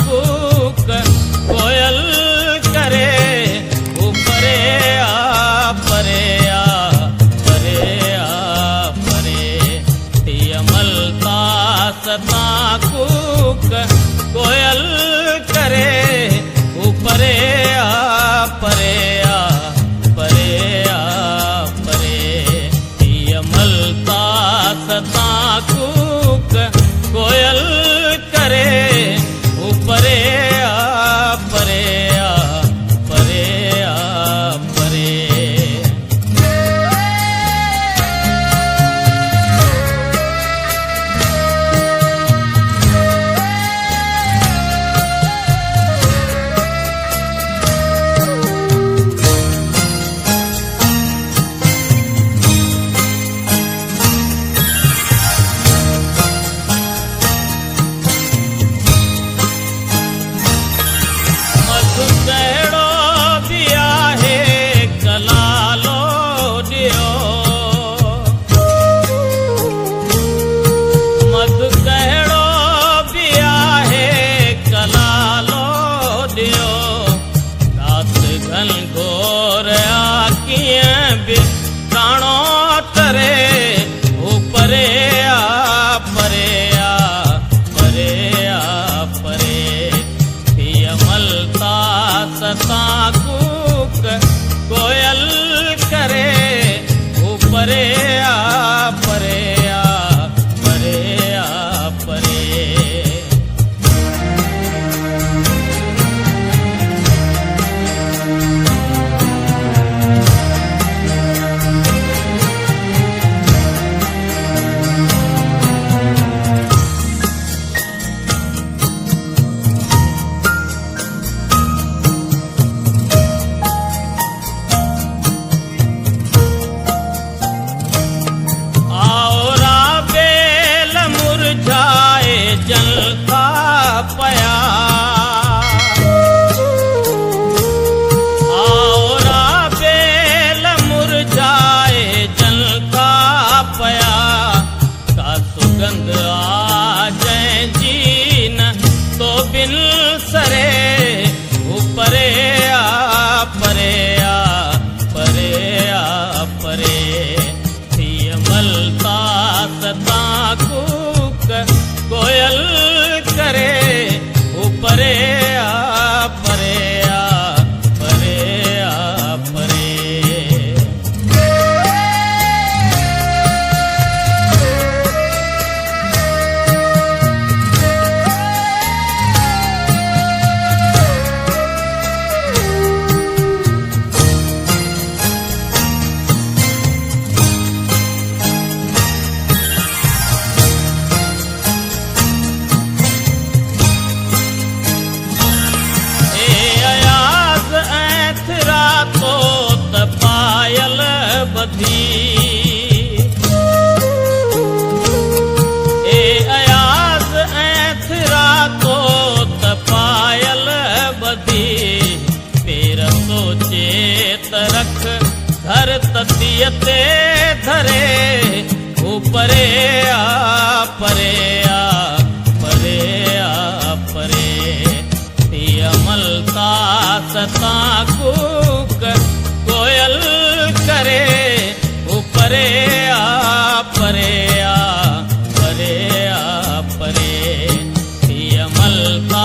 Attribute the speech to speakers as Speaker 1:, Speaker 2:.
Speaker 1: कूक कोयल करे ऊपरे आ परे आ परे आ परे तियमलता सता कूक कोयल करे ऊपरे आ परे आ परे आ परे तियमलता सता कूक कोयल करे ऊपरे आ परे आ परे आ परे। घनघोर आखियां भी प्राणो तरे ऊपरे आ परे आ परे आ परे तियमलता सता कूक कोयल करे ऊपरे आ परे आ परे आ परे। जलता पया औरा बेल मुरझाए जलता पया का सुगंध आ जाए जीन तो बिन सरे ऊपरे आ परे आ परे आ परे तियमलता सता कूक कोयल करे ऊपरे आ परे आ परे आ परे। पायल बधी ए अयाज ऐथरा तो त पायल बधी पेर सोचे तरख घर ततियते धरे ऊपरे आ परे आ परे आ परे तियमलता सता कूक कोयल करे ऊपरे आ परे आ परे आ परे तियमलता